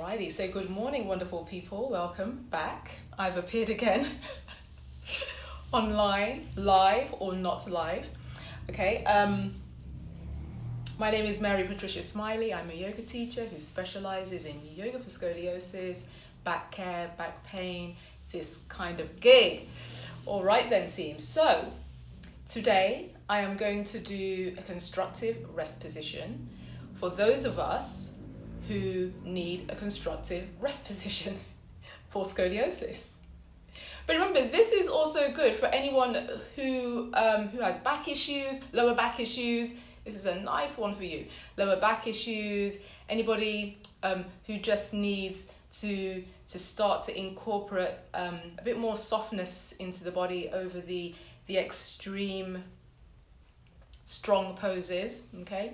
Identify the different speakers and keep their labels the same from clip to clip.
Speaker 1: Alrighty, so good morning, wonderful people. Welcome back. I've appeared again online, live or not live. Okay, my name is Mary Patricia Smiley. I'm a yoga teacher who specializes in yoga for scoliosis, back care, back pain, this kind of gig. All right then, team. So today I am going to do a constructive rest position for those of us who need a constructive rest position for scoliosis. But remember, this is also good for anyone who has back issues, lower back issues. This is a nice one for you. Lower back issues, anybody who just needs to start to incorporate a bit more softness into the body over the extreme strong poses, okay?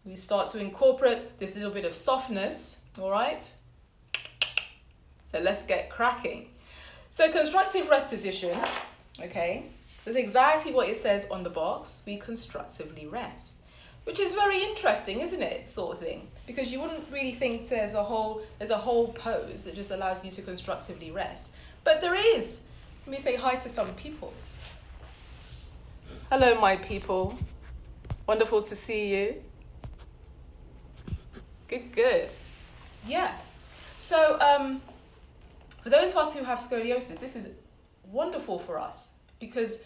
Speaker 1: We start to incorporate this little bit of softness, all right? So let's get cracking. So constructive rest position, okay? That's exactly what it says on the box. We constructively rest, which is very interesting, isn't it? Sort of thing, because you wouldn't really think there's a whole pose that just allows you to constructively rest, but there is. Let me say hi to some people. Hello, my people. Wonderful to see you. Good. Yeah. So for those of us who have scoliosis, this is wonderful for us because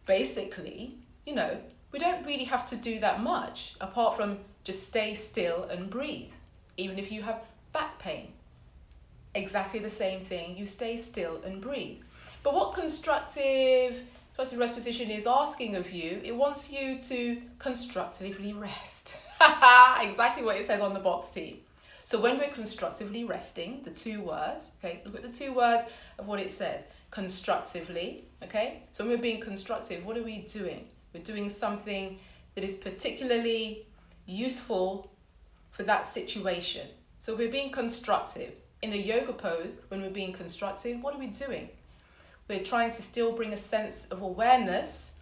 Speaker 1: basically, you know, we don't really have to do that much apart from just stay still and breathe. Even if you have back pain, exactly the same thing. You stay still and breathe. But what constructive rest position is asking of you, it wants you to constructively rest. Exactly what it says on the box, team. So when we're constructively resting, the two words, okay, look at the two words of what it says. Constructively, okay? So when we're being constructive, what are we doing? We're doing something that is particularly useful for that situation. So we're being constructive. In a yoga pose, when we're being constructive, what are we doing? We're trying to still bring a sense of awareness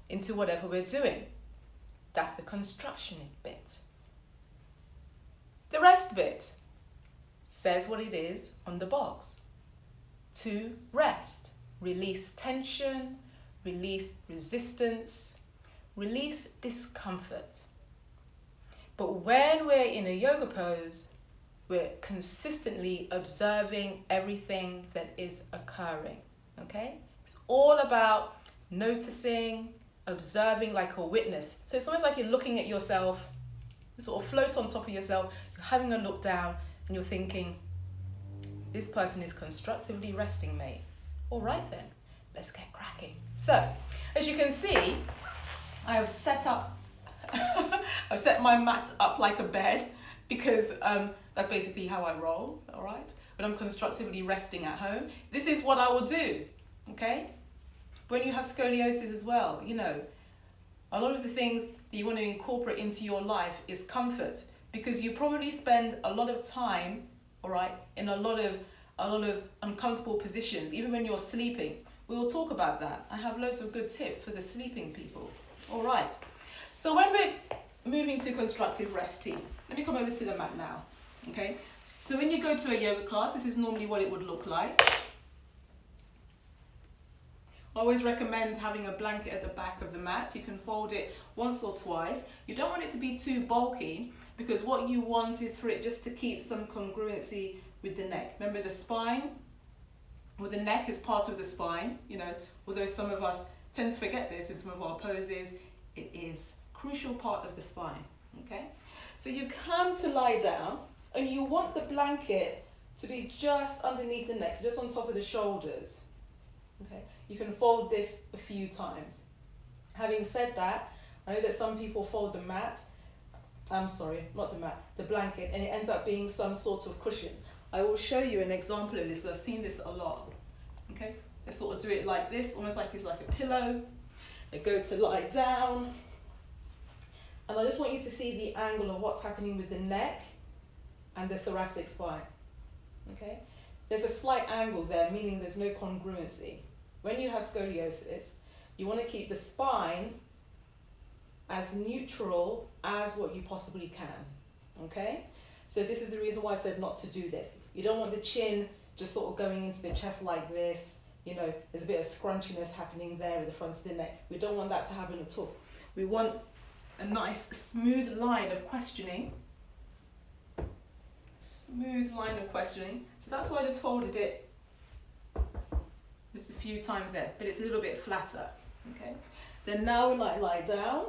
Speaker 1: into whatever we're doing. That's the construction bit. The rest bit says what it is on the box. To rest, release tension, release resistance, release discomfort. But when we're in a yoga pose, we're consistently observing everything that is occurring, okay? It's all about noticing, observing like a witness. So it's almost like you're looking at yourself, you sort of float on top of yourself, you're having a look down and you're thinking, this person is constructively resting, mate. All right then, let's get cracking. So, as you can see, I have set my mat up like a bed because that's basically how I roll, all right? When I'm constructively resting at home, this is what I will do, okay? When you have scoliosis as well, you know, a lot of the things that you want to incorporate into your life is comfort, because you probably spend a lot of time, all right, in a lot of uncomfortable positions, even when you're sleeping. We will talk about that. I have loads of good tips for the sleeping people. All right. So when we're moving to constructive rest, team, let me come over to the mat now, okay? So when you go to a yoga class, this is normally what it would look like. I always recommend having a blanket at the back of the mat. You can fold it once or twice. You don't want it to be too bulky because what you want is for it just to keep some congruency with the neck. Remember the spine, or the neck is part of the spine, you know, although some of us tend to forget this in some of our poses, it is a crucial part of the spine, okay? So you come to lie down and you want the blanket to be just underneath the neck, so just on top of the shoulders, okay? You can fold this a few times. Having said that, I know that some people fold the mat, the blanket, and it ends up being some sort of cushion. I will show you an example of this. I've seen this a lot, okay? They sort of do it like this, almost like it's like a pillow. They go to lie down, and I just want you to see the angle of what's happening with the neck and the thoracic spine, okay? There's a slight angle there, meaning there's no congruency. When you have scoliosis, you want to keep the spine as neutral as what you possibly can, okay? So this is the reason why I said not to do this. You don't want the chin just sort of going into the chest like this. You know, there's a bit of scrunchiness happening there at the front of the neck. We don't want that to happen at all. We want a nice smooth line of questioning. Smooth line of questioning. So that's why I just folded it just a few times there, but it's a little bit flatter. Okay. Then now we might lie down.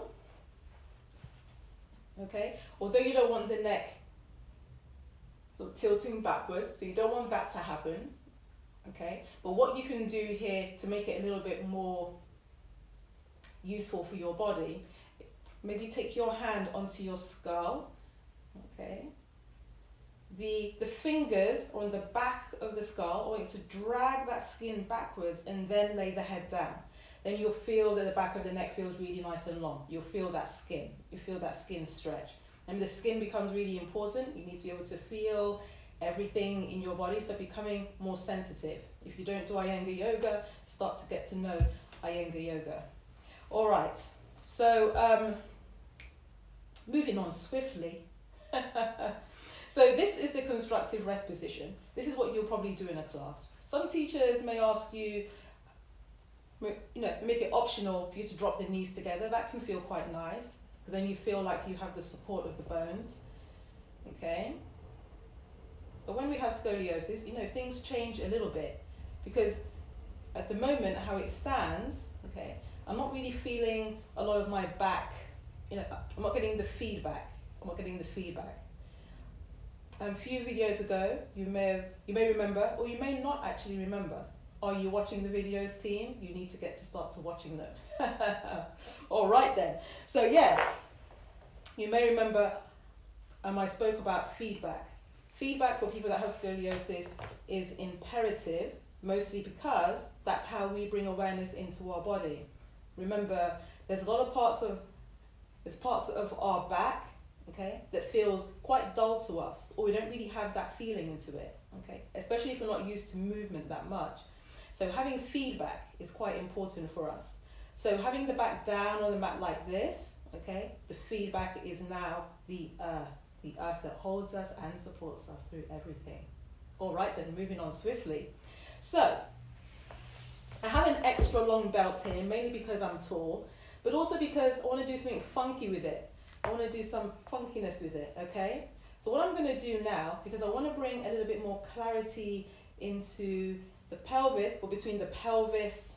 Speaker 1: Okay. Although you don't want the neck sort of tilting backwards, so you don't want that to happen. Okay. But what you can do here to make it a little bit more useful for your body, maybe take your hand onto your skull. Okay. The fingers are on the back of the skull. I want you to drag that skin backwards and then lay the head down. Then you'll feel that the back of the neck feels really nice and long. You'll feel that skin. You feel that skin stretch. And the skin becomes really important. You need to be able to feel everything in your body, so becoming more sensitive. If you don't do Iyengar yoga, start to get to know Iyengar yoga. All right, so moving on swiftly. So this is the constructive rest position. This is what you'll probably do in a class. Some teachers may ask you, make it optional for you to drop the knees together. That can feel quite nice, because then you feel like you have the support of the bones. Okay. But when we have scoliosis, things change a little bit, because at the moment, how it stands, okay, I'm not really feeling a lot of my back. I'm not getting the feedback. A few videos ago, you may remember, or you may not actually remember. Are you watching the videos, team? You need to start watching them. All right then. So yes, you may remember I spoke about feedback. Feedback for people that have scoliosis is imperative, mostly because that's how we bring awareness into our body. Remember, there's a lot of parts of our back, okay, that feels quite dull to us, or we don't really have that feeling into it, okay, especially if we're not used to movement that much. So having feedback is quite important for us. So having the back down on the mat like this, okay, the feedback is now the earth that holds us and supports us through everything. All right, then moving on swiftly. So I have an extra long belt here, mainly because I'm tall, but also because I want to do something funky with it. I want to do some funkiness with it, okay? So what I'm going to do now, because I want to bring a little bit more clarity into the pelvis, or between the pelvis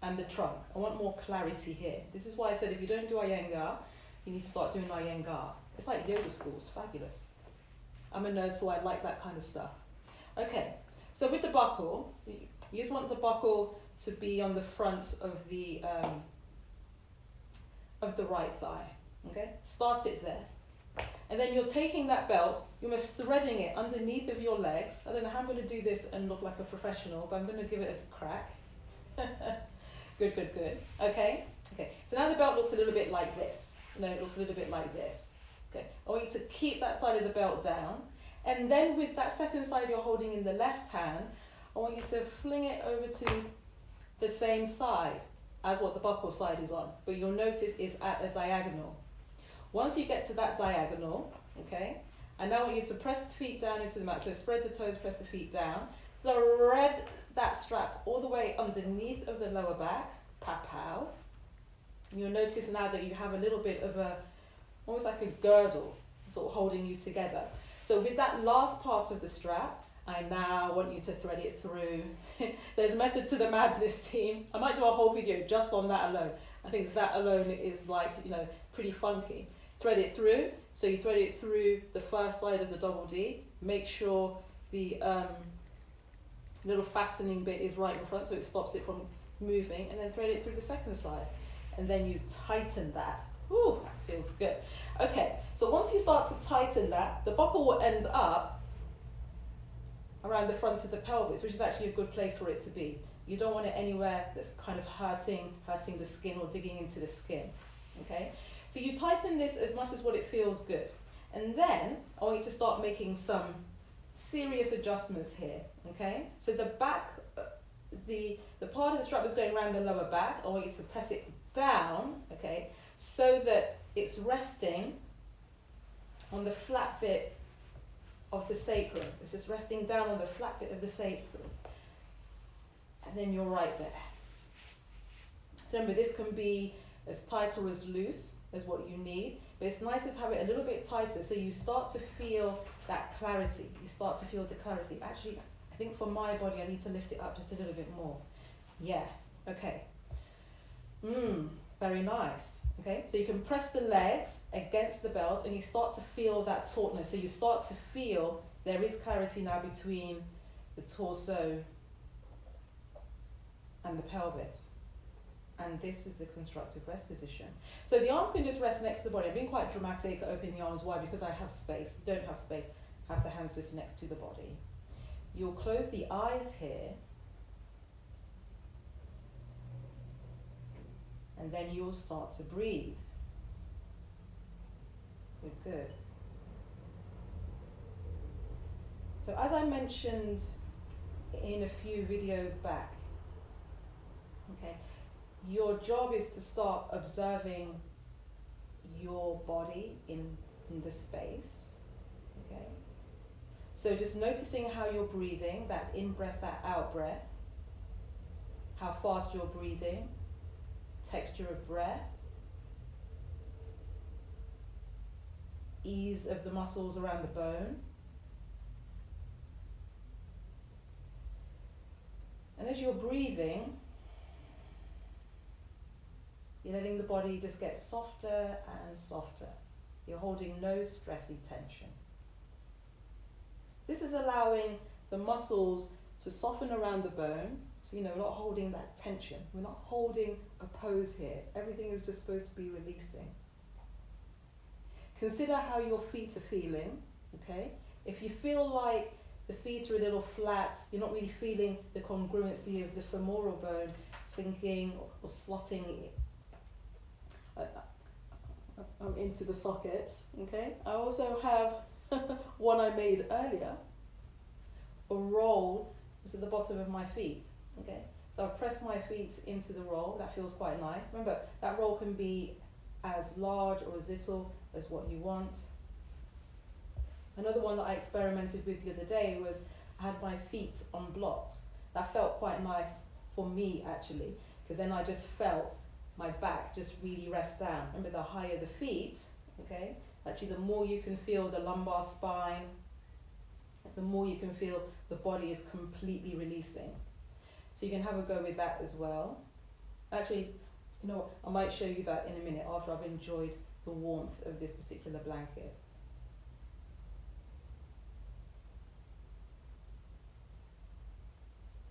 Speaker 1: and the trunk. I want more clarity here. This is why I said if you don't do Iyengar, you need to start doing Iyengar. It's like yoga school, it's fabulous. I'm a nerd, so I like that kind of stuff. Okay, so with the buckle, you just want the buckle to be on the front of the right thigh. Okay, start it there. And then you're taking that belt, you're almost threading it underneath of your legs. I don't know how I'm going to do this and look like a professional, but I'm going to give it a crack. Good, good, good. Okay, so now the belt looks a little bit like this. It looks a little bit like this. Okay, I want you to keep that side of the belt down. And then with that second side you're holding in the left hand, I want you to fling it over to the same side as what the buckle side is on. But you'll notice it's at a diagonal. Once you get to that diagonal, okay, I now want you to press the feet down into the mat. So spread the toes, press the feet down. Thread that strap all the way underneath of the lower back, pow. You'll notice now that you have a little bit of almost like a girdle, sort of holding you together. So with that last part of the strap, I now want you to thread it through. There's method to the madness, team. I might do a whole video just on that alone. I think that alone is like, pretty funky. Thread it through. So you thread it through the first side of the double D. Make sure the little fastening bit is right in front so it stops it from moving, and then thread it through the second side. And then you tighten that. Ooh, that feels good. Okay, so once you start to tighten that, the buckle will end up around the front of the pelvis, which is actually a good place for it to be. You don't want it anywhere that's kind of hurting the skin or digging into the skin. Okay, so you tighten this as much as what it feels good. And then I want you to start making some serious adjustments here. Okay, so the back, the part of the strap is going around the lower back. I want you to press it down, okay, so that it's resting on the flat bit of the sacrum. It's just resting down on the flat bit of the sacrum. And then you're right there. So remember, this can be as tight or as loose as what you need, but it's nicer to have it a little bit tighter so you start to feel that clarity. You start to feel the clarity. Actually, I think for my body, I need to lift it up just a little bit more. Yeah, okay. Very nice. Okay, so you can press the legs against the belt and you start to feel that tautness. So you start to feel there is clarity now between the torso and the pelvis. And this is the constructive rest position. So the arms can just rest next to the body. I'm being quite dramatic, open the arms wide because I have space. Don't have space, have the hands just next to the body. You'll close the eyes here. And then you'll start to breathe. Good. So as I mentioned in a few videos back, okay, your job is to start observing your body in the space, okay? So just noticing how you're breathing, that in-breath, that out-breath, how fast you're breathing, texture of breath, ease of the muscles around the bone. And as you're breathing, you're letting the body just get softer and softer. You're holding no stressy tension. This is allowing the muscles to soften around the bone. So, you know, we're not holding that tension. We're not holding a pose here. Everything is just supposed to be releasing. Consider how your feet are feeling, okay? If you feel like the feet are a little flat, you're not really feeling the congruency of the femoral bone sinking or slotting into the sockets, okay? I also have one I made earlier, a roll is at the bottom of my feet, okay? So I've pressed my feet into the roll, that feels quite nice. Remember, that roll can be as large or as little as what you want. Another one that I experimented with the other day was I had my feet on blocks. That felt quite nice for me actually, because then I just felt my back just really rest down. Remember, the higher the feet, okay, actually the more you can feel the lumbar spine, the more you can feel the body is completely releasing. So you can have a go with that as well. Actually, you know what, I might show you that in a minute after I've enjoyed the warmth of this particular blanket.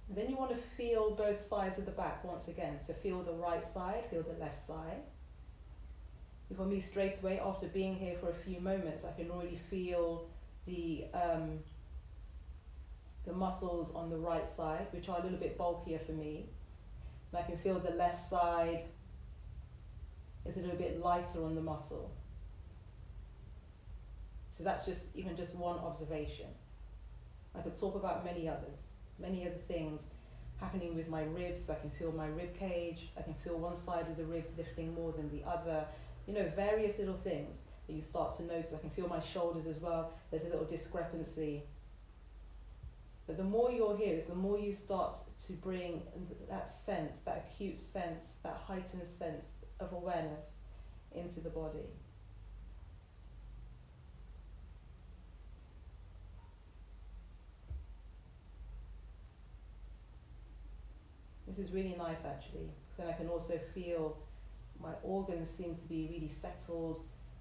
Speaker 1: And then you want to feel both sides of the back once again. So feel the right side, feel the left side. For me, straight away after being here for a few moments, I can already feel the muscles on the right side, which are a little bit bulkier for me. And I can feel the left side is a little bit lighter on the muscle. So that's just even just one observation. I could talk about many other things happening with my ribs. I can feel my rib cage. I can feel one side of the ribs lifting more than the other. You know, various little things that you start to notice. I can feel my shoulders as well. There's a little discrepancy. But the more you're here, is the more you start to bring that sense, that acute sense, that heightened sense of awareness into the body. This is really nice actually, because then I can also feel my organs seem to be really settled.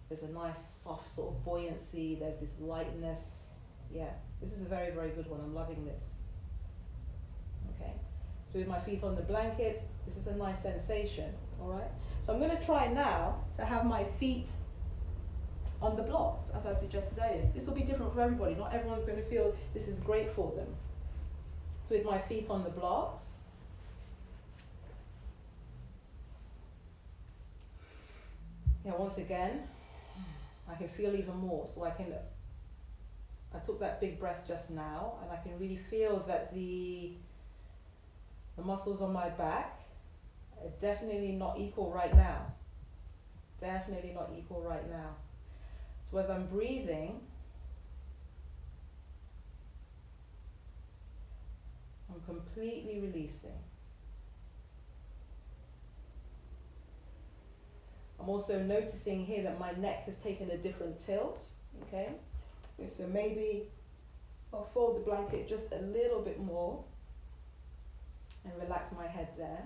Speaker 1: There's a nice soft sort of buoyancy, there's this lightness. Yeah, this is a very, very good one. I'm loving this. Okay, so with my feet on the blanket, this is a nice sensation, all right? So I'm going to try now to have my feet on the blocks, as I suggested earlier. This will be different for everybody. Not everyone's going to feel this is great for them. So with my feet on the blocks, yeah, once again, I can feel even more. So I took that big breath just now, and I can really feel that the muscles on my back are definitely not equal right now. Definitely not equal right now. So as I'm breathing, I'm completely releasing. I'm also noticing here that my neck has taken a different tilt, okay? So maybe I'll fold the blanket just a little bit more and relax my head there.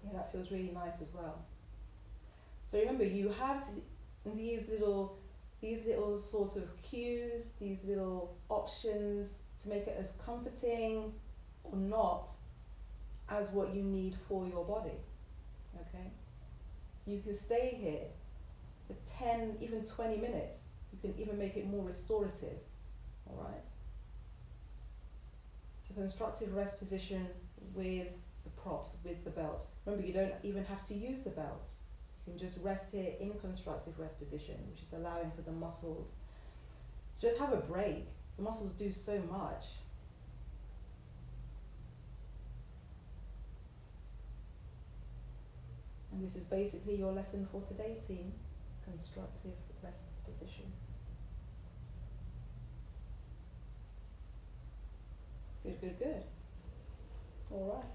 Speaker 1: Yeah, that feels really nice as well. So remember, you have these little sort of cues, these little options to make it as comforting or not as what you need for your body, okay? You can stay here for 10, even 20 minutes. You can even make it more restorative, all right? So constructive rest position with the props, with the belt. Remember, you don't even have to use the belt. You can just rest here in constructive rest position, which is allowing for the muscles to just have a break. The muscles do so much. And this is basically your lesson for today, team. Constructive rest position. Good, good, good. All right.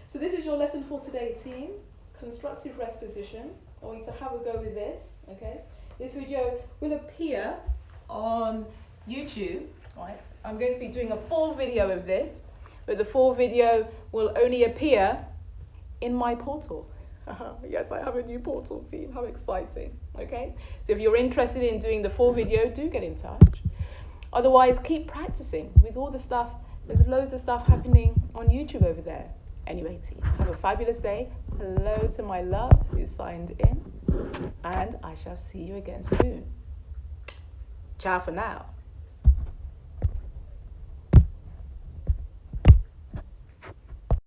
Speaker 1: So this is your lesson for today, team. Constructive rest position. I want you to have a go with this, okay? This video will appear on YouTube, right? I'm going to be doing a full video of this, but the full video will only appear in my portal. Yes, I have a new portal, team. How exciting, okay? So if you're interested in doing the full video, do get in touch. Otherwise, keep practicing with all the stuff. There's loads of stuff happening on YouTube over there. Anyway, team, have a fabulous day. Hello to my loves who signed in. And I shall see you again soon. Ciao for now.